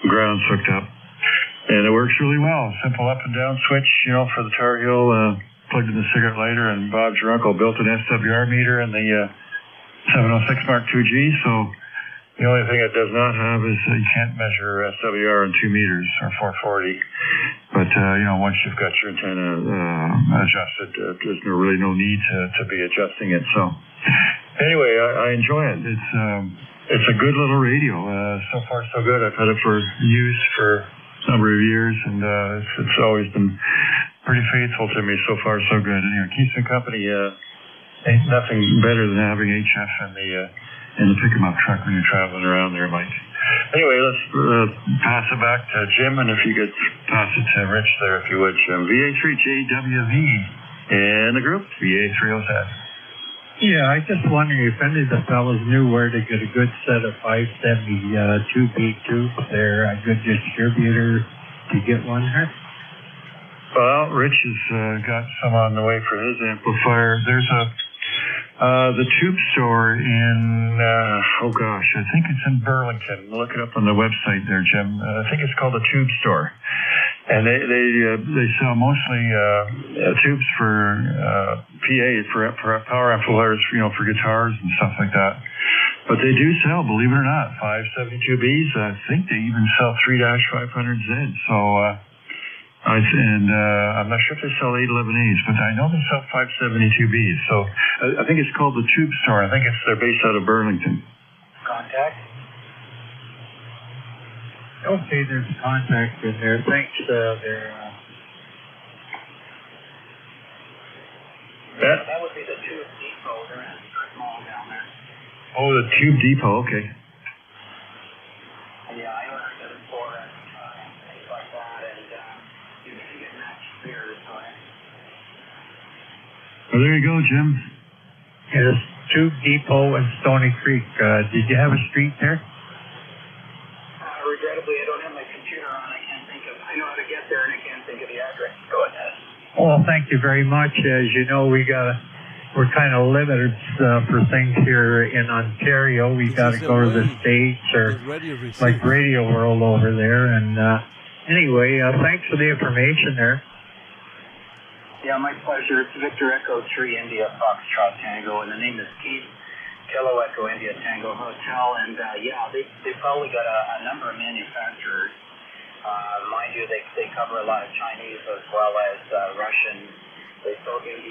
ground's hooked up. And it works really well. Simple up and down switch, for the Tar Heel, plugged in the cigarette lighter, and Bob's your uncle built an SWR meter and the 706 Mark IIG. So the only thing it does not have is you can't measure SWR in 2 meters or 440. But, once you've got your antenna adjusted, there's really no need to be adjusting it. So anyway, I enjoy it. It's a good little radio. So far, so good. I've had it for use for number of years, and it's always been pretty faithful to me. So far, so good. And keeps me company. Ain't nothing better than having HF in the pick-em-up truck when you're traveling around there, Mike. Anyway, let's pass it back to Jim, and if you could pass it to Rich there, if you would, Jim. VA3JWV in the group, VA307. Yeah, I just wondering if any of the fellows knew where to get a good set of 572B tubes there, a good distributor to get one there. Well, Rich has got some on the way for his amplifier. There's the tube store in, I think it's in Burlington. Look it up on the website there, Jim. I think it's called the Tube Store. And they sell mostly tubes for PA, for power amplifiers, for guitars and stuff like that. But they do sell, believe it or not, 572Bs. I think they even sell 3-500Z. So, I'm not sure if they sell 811As, but I know they sell 572Bs. So I think it's called the Tube Store. I think they're based out of Burlington. Contact? Okay, there's a contact in there. Thanks, That would be the Tube Depot. They're in a strip mall down there. Oh, the Tube Depot, okay. Yeah, I ordered them for things like that, and you can get matched beers, so Well, there you go, Jim. There's Tube Depot and Stony Creek. Did you have a street there? Regrettably, I don't have my computer on. I know how to get there, and I can't think of the address. Go ahead. Well, thank you very much. As you know, we're kind of limited for things here in Ontario. We got to go to the States or like Radio World over there. And anyway, thanks for the information there. Yeah, my pleasure. It's Victor Echo 3 India Foxtrot Tango, and the name is Keith. Kilo Echo India Tango Hotel, and they probably got a number of manufacturers. Mind you, they cover a lot of Chinese as well as Russian. You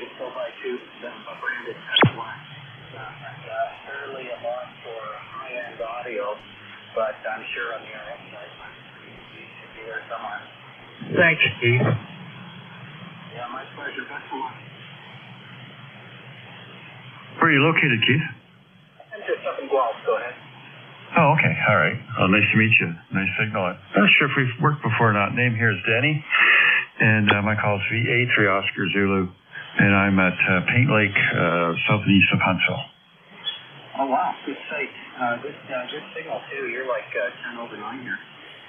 can still buy tubes branded Taiwan. Fairly a lot for high-end audio, but I'm sure on the website you should be there somewhere. Thanks, Keith. Yeah, my pleasure. Best of luck. Where are you located, Keith? I'm just up in Guelph. Go ahead. Oh, okay. All right. Well, nice to meet you. Nice signal. I'm not sure if we've worked before or not. Name here is Denny, and my call is VA3 Oscar Zulu, and I'm at Paint Lake, southeast of Huntsville. Oh, wow. Good site. Good signal, too. You're like 10 over 9 here.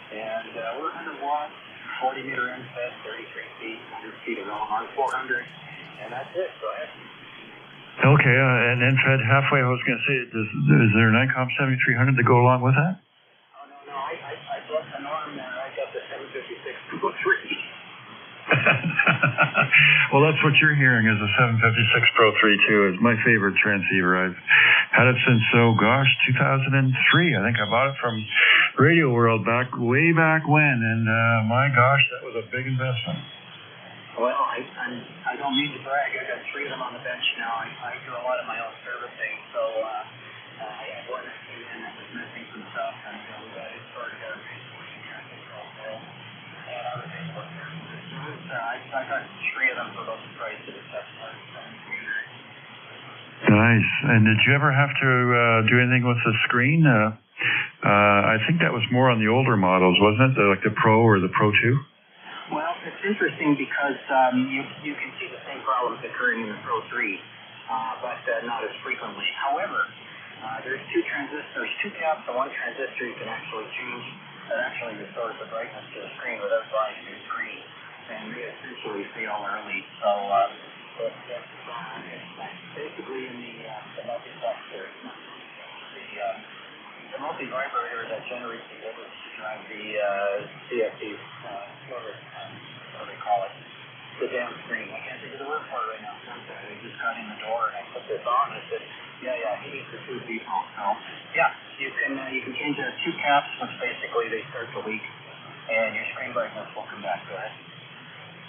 And we're 100 watts, 40 meter MFET, 33 feet, 100 feet of LMR, 400, and that's it. Go ahead. Okay, and NFED halfway, I was going to say, is there an ICOM 7300 to go along with that? Oh, no, I broke the norm there. I got the 756 Pro 3. Well, that's what you're hearing is the 756 Pro 3 too. It's my favorite transceiver. I've had it since, 2003. I think I bought it from Radio World way back when, and my gosh, that was a big investment. Well, I don't mean to brag. I got 3 of them on the bench now. I do a lot of my own servicing, so I had one that came in that was missing some stuff, and we got it sorted out. I got 3 of them for about the price of the test. Nice. And did you ever have to do anything with the screen? I think that was more on the older models, wasn't it? Like the Pro or the Pro 2? Well, it's interesting because you can see the same problems occurring in the Pro 3, but not as frequently. However, there's 2 transistors, 2 caps and 1 transistor you can actually change that actually restores the brightness to the screen without buying a new screen. And they essentially fail early. So it's basically in the multiplexer. the multi-vibrator that generates the voltage to drive the CFD, whatever they call it, the damn screen. I can't think of the word for it right now. I just got in the door and I put this on and it said, he needs the 2 people. So, you can change the 2 caps, which basically they start to leak, and your screen brightness will come back. Go ahead.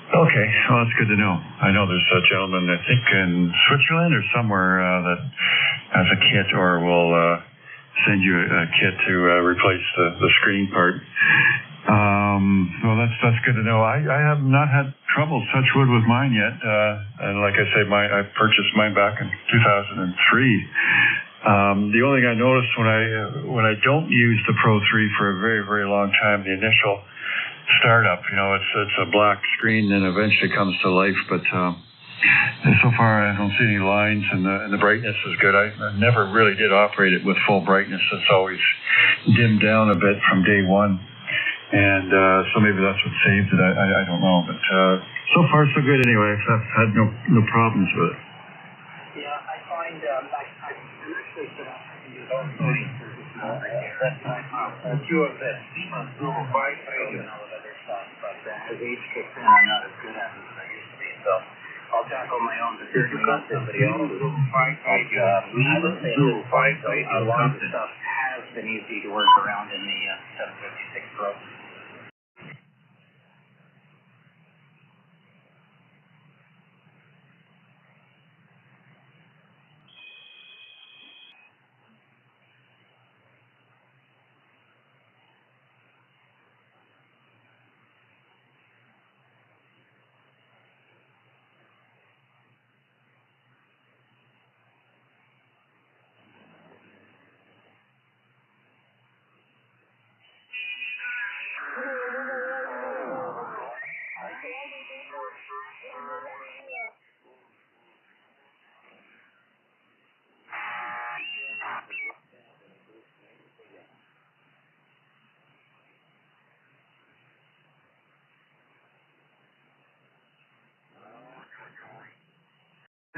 Okay, well, that's good to know. I know there's a gentleman, I think in Switzerland or somewhere, that has a kit or will send you a kit to replace the screen part. Well, that's good to know. I have not had trouble, touch wood, with mine yet. And like I say, I purchased mine back in 2003. The only thing I noticed when I don't use the Pro 3 for a very, very long time, the initial startup, it's a black screen, and eventually comes to life. But so far, I don't see any lines, and the brightness is good. I never really did operate it with full brightness. It's always dimmed down a bit from day one. And so maybe that's what saved it. I don't know, but so far so good anyway. I've had no problems with it. Yeah, I find I'm actually set up to use all that's my house. A few of the Google Wi-Fi and all of other stuff, but as age kicks in, I'm not as good at it as I used to be. So I'll tackle my own, but certainly not somebody else. I would say a lot of the stuff has been easy to work around in the 756 Pro.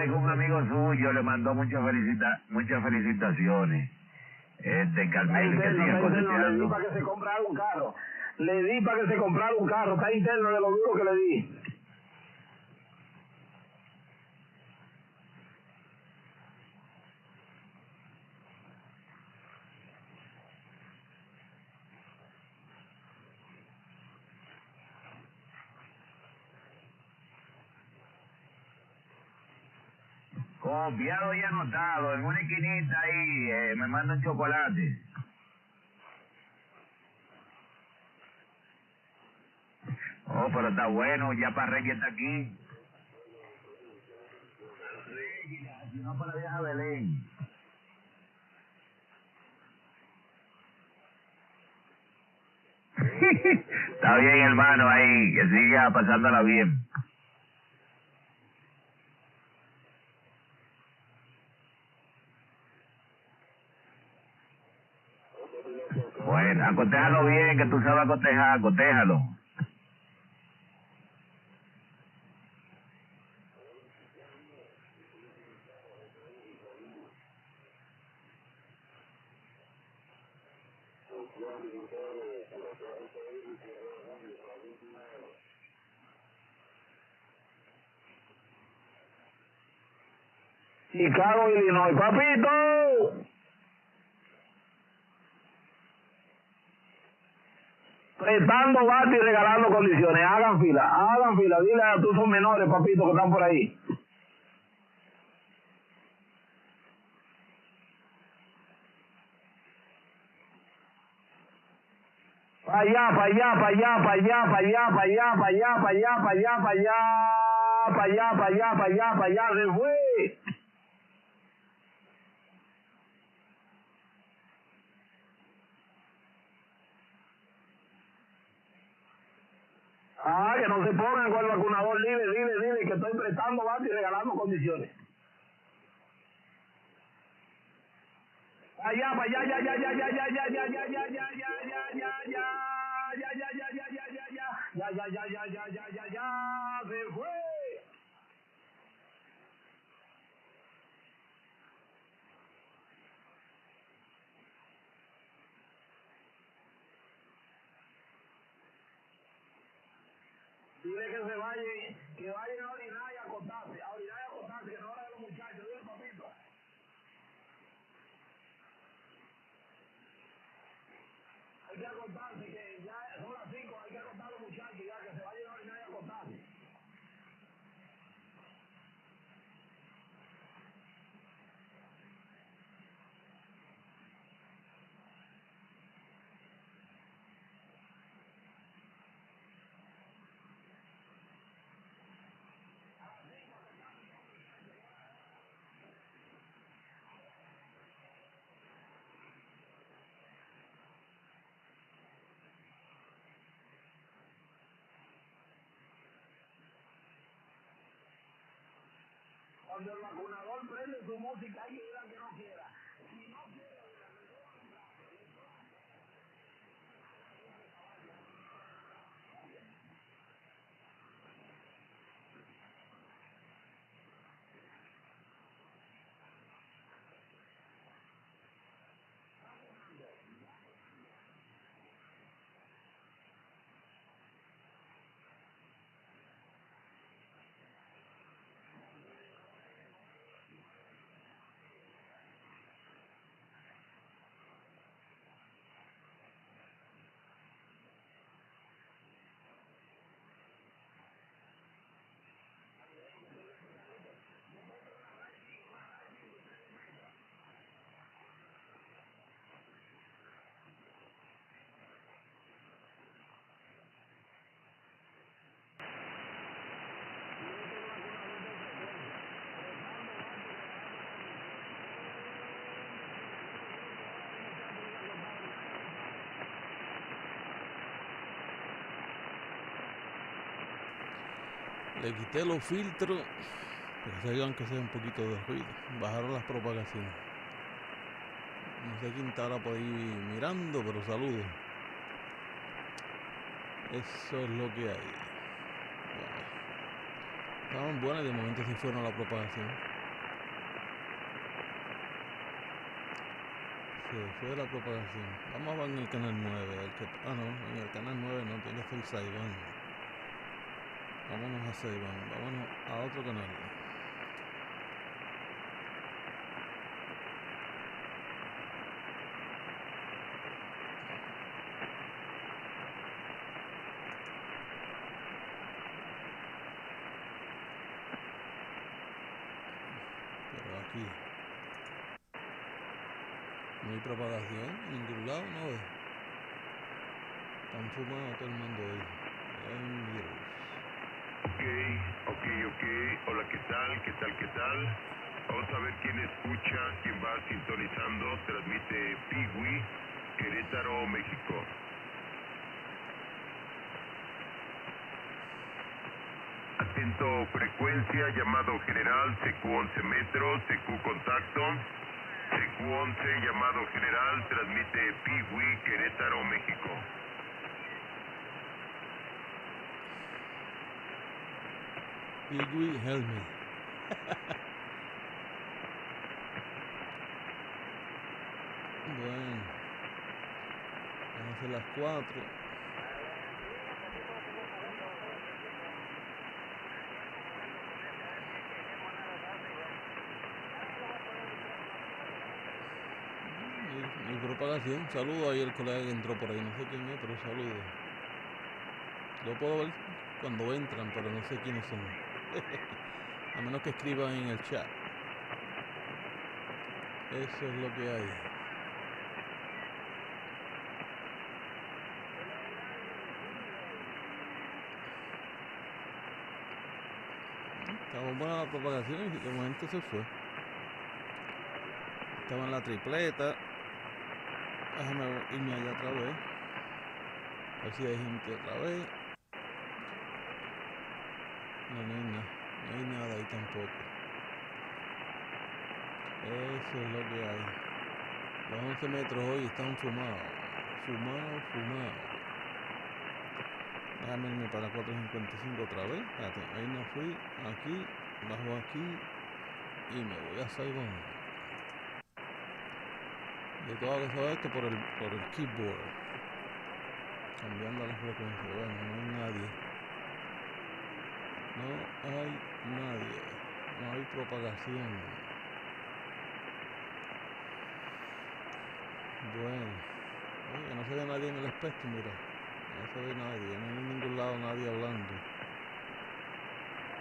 Un amigo suyo le mandó muchas felicitaciones. Carmelo, que siga coseteando. Le di para que se comprara un carro. Está interno de lo duro que le di. Copiado y anotado, en una esquinita ahí, me manda un chocolate. Oh, pero está bueno, ya para Reyes está aquí. Si no, para la vieja Belén. Está bien, hermano, ahí, que siga pasándola bien. Bueno, acotéjalo bien, que tú sabes acotéjalo. Chicago, Illinois, papito. Prestando bate y regalando condiciones. Hagan fila. Dile a tus menores, papito, que están por ahí. Pa' allá, se fue. Que no se pongan con el vacunador. Dile que estoy prestando bate y regalando condiciones. Allá, se fue. Dile que se vayan, que vayan a orinar y a acostarse, que no hora de los muchachos, dile papito. Hay que acostarse, que ya son las 5, hay que acostar a los muchachos, ya que se vayan a orinar y a acostarse. Cuando el vacunador prende su música, hay que ir al que no quiera. Si no quiere, Le quité los filtros, pero se oigan que sea un poquito de ruido. Bajaron las propagaciones. No sé quién está ahora por ahí mirando, pero saludos. Eso es lo que hay. Bueno, estaban buenas y de momento se fueron a la propagación. Se fue la propagación. Vamos a ver en el canal 9. No, en el canal 9 no, tiene que ser Saibán. Vámonos a Saibán, vámonos a otro canal. Pero aquí no hay propagación en ningún lado, ¿no ves? Están fumados todo el mundo ahí. En virus. Ok. Hola, ¿qué tal? Vamos a ver quién escucha, quién va sintonizando. Transmite Pigui, Querétaro, México. Atento, frecuencia, llamado general, CQ11 metros, CQ contacto. CQ11, llamado general, transmite Pigui, Querétaro, México. Pigui Helmet. Bueno, van a ser las 4. Y propagación. Saludo ahí al colega que entró por ahí, no sé quién es, pero saludo. Lo puedo ver cuando entran, pero no sé quiénes son. A menos que escriban en el chat. Eso es lo que hay. Estaba buena la propagación y de momento se fue. Estaba en la tripleta. Déjame irme allá otra vez. A ver si hay gente otra vez. No hay nada ahí tampoco. Eso es lo que hay. Los 11 metros hoy están fumados. Déjame irme para 455 otra vez. Espérate, ahí no fui. Aquí, bajo aquí. Y me voy a Saibán. Yo tengo que saber esto por el keyboard. Cambiando la frecuencia. Bueno, no hay nadie. hay nadie, no hay propagación. Bueno, oye, no se ve nadie en el espectro, mira, no se ve nadie, no hay en ningún lado nadie hablando.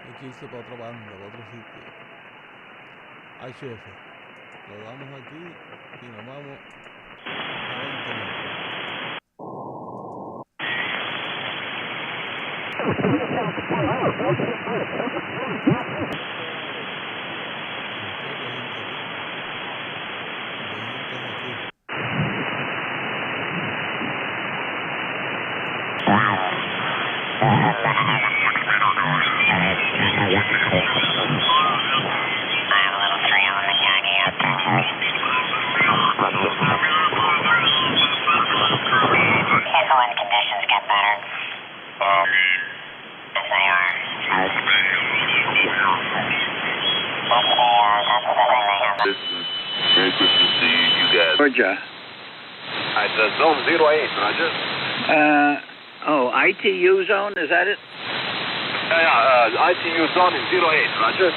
Hay que irse para otra banda, para otro sitio. Ay, jefe, lo damos aquí y nos vamos a 20 metros. Georgia. At zone 08, Roger. ITU zone, is that it? ITU zone is 08, Roger.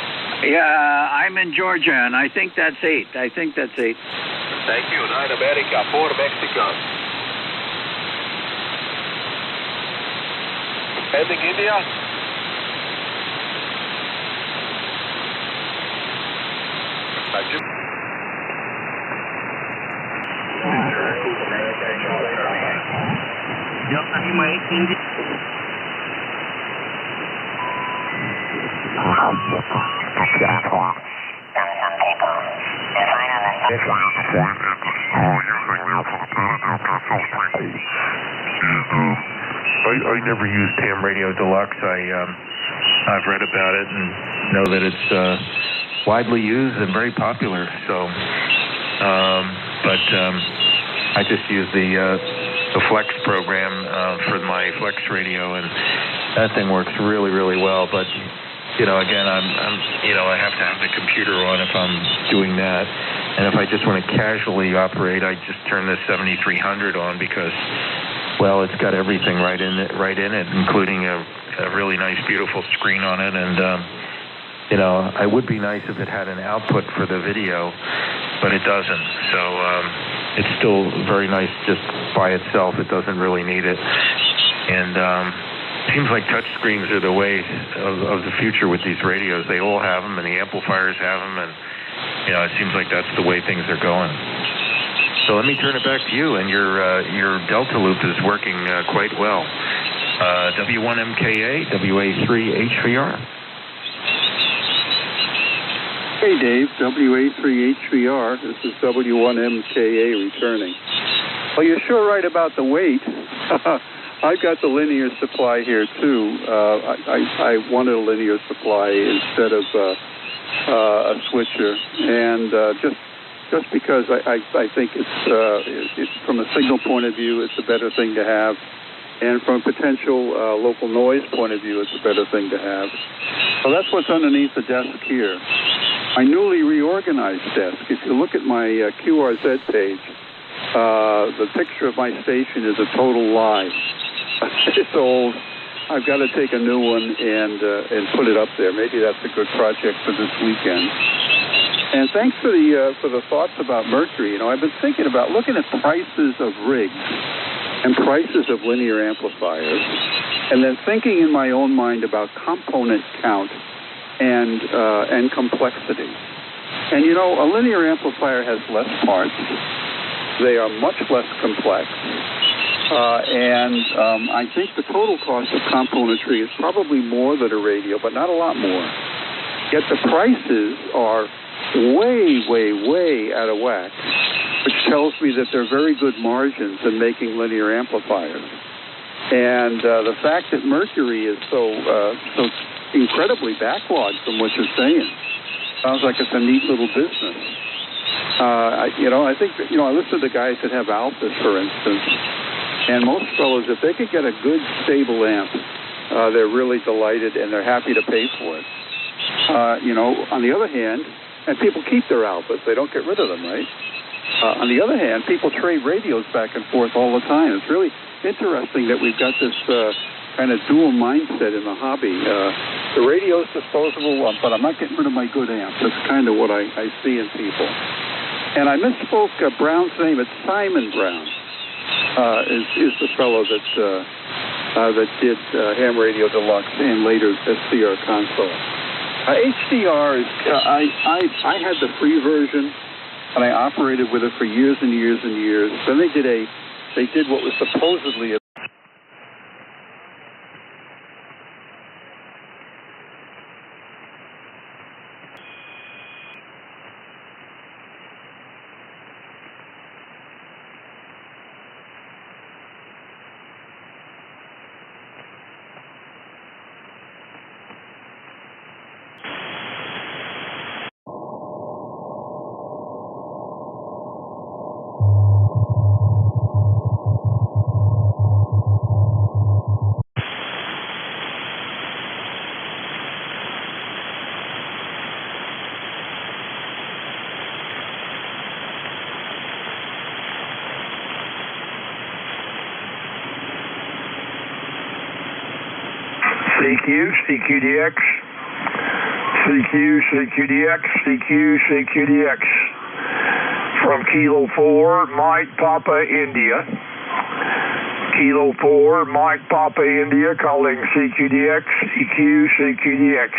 Yeah, I'm in Georgia, and I think that's 8. Thank you. 9 America, 4 Mexico. Heading India. Roger. Delta Lima 18. I never used Ham Radio Deluxe. I've read about it and know that it's widely used and very popular. So, but I just use the Flex program for my Flex radio, and that thing works really, really well. But again, I have to have the computer on if I'm doing that. And if I just want to casually operate, I just turn the 7300 on because, well, it's got everything right in it, including a really nice, beautiful screen on it. And it would be nice if it had an output for the video, but it doesn't. So it's still very nice just by itself. It doesn't really need it. And seems like touch screens are the way of the future with these radios. They all have them, and the amplifiers have them, and it seems like that's the way things are going. So let me turn it back to you, and your Delta loop is working quite well. W1MKA, WA3HVR. Hey Dave, WA3HVR. This is W1MKA returning. Well, you're sure right about the weight. I've got the linear supply here too. I wanted a linear supply instead of a switcher, and just because I think it's from a signal point of view, it's a better thing to have, and from a potential local noise point of view, it's a better thing to have. So that's what's underneath the desk here. My newly reorganized desk. If you look at my QRZ page, the picture of my station is a total lie. It's old. I've got to take a new one and put it up there. Maybe that's a good project for this weekend. And thanks for the thoughts about Mercury. I've been thinking about looking at prices of rigs and prices of linear amplifiers, and then thinking in my own mind about component count and complexity. And a linear amplifier has less parts. They are much less complex. And I think the total cost of componentry is probably more than a radio, but not a lot more. Yet the prices are way, way, way out of whack, which tells me that there are very good margins in making linear amplifiers. And the fact that Mercury is so incredibly backlogged from what you're saying sounds like it's a neat little business. I think that, I listen to guys that have Alphas, for instance, and most fellows, if they could get a good, stable amp, they're really delighted and they're happy to pay for it. On the other hand, and people keep their Alphas, they don't get rid of them, right? On the other hand, people trade radios back and forth all the time. It's really interesting that we've got this kind of dual mindset in the hobby. The radio's disposable, but I'm not getting rid of my good amps. That's kind of what I see in people. And I misspoke Brown's name. It's Simon Brown. Is the fellow that did Ham Radio Deluxe and later SDR console. HDR is I had the free version, and I operated with it for years and years and years. Then they did what was supposedly a CQDX, CQDX, from Kilo 4, Mike Papa India. Kilo 4, Mike Papa India, calling CQDX, CQDX.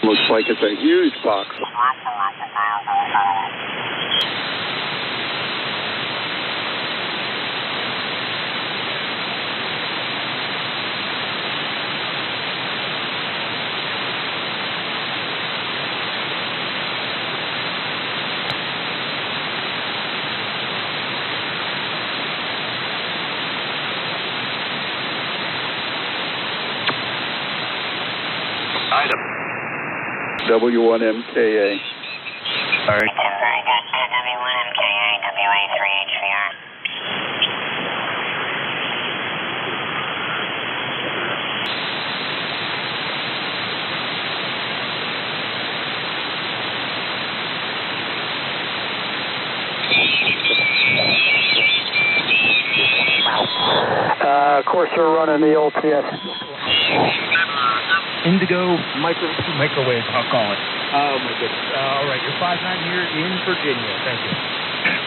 Looks like it's a huge box. W1MKA. All right. Very good. W1MKA, WA3HVR. Of course, we're running the LTS. Indigo microwave, I'll call it. Oh, my goodness. All right, you're 5-9 here in Virginia. Thank you.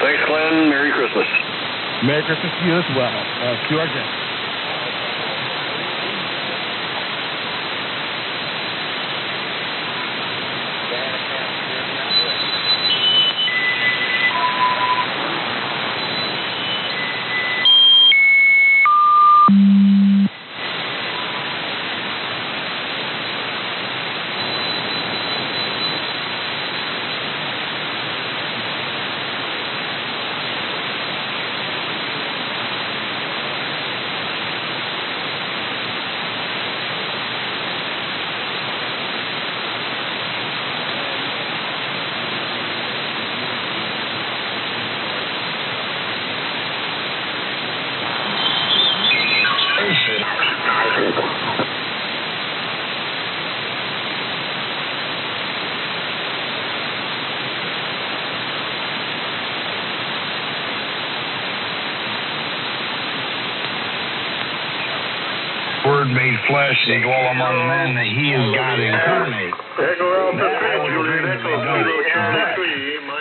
Thanks, Glenn. Merry Christmas. Merry Christmas to you as well. To our guests. made flesh and dwell among men, that he is God incarnate.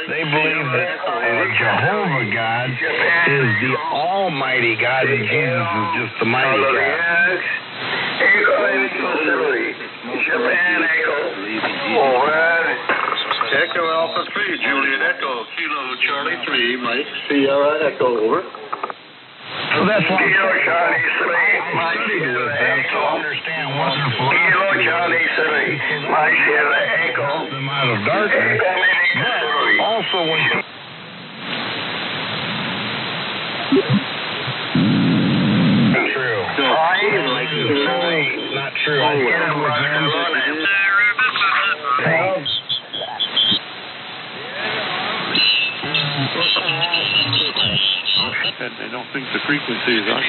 They believe that Jehovah God is the Almighty God and Jesus is just the mighty God. Japan Echo. Over. Echo Alpha 3, Juliet Echo, Kilo Charlie 3, Mike Sierra Echo, over. So that's why Kilo Charlie 3, Mike Sierra Echo. Understand wonderful. Kilo Charlie 3, Mike Sierra Echo. Them out of darkness. But also when not true. I started with them. And they don't think the frequency is on.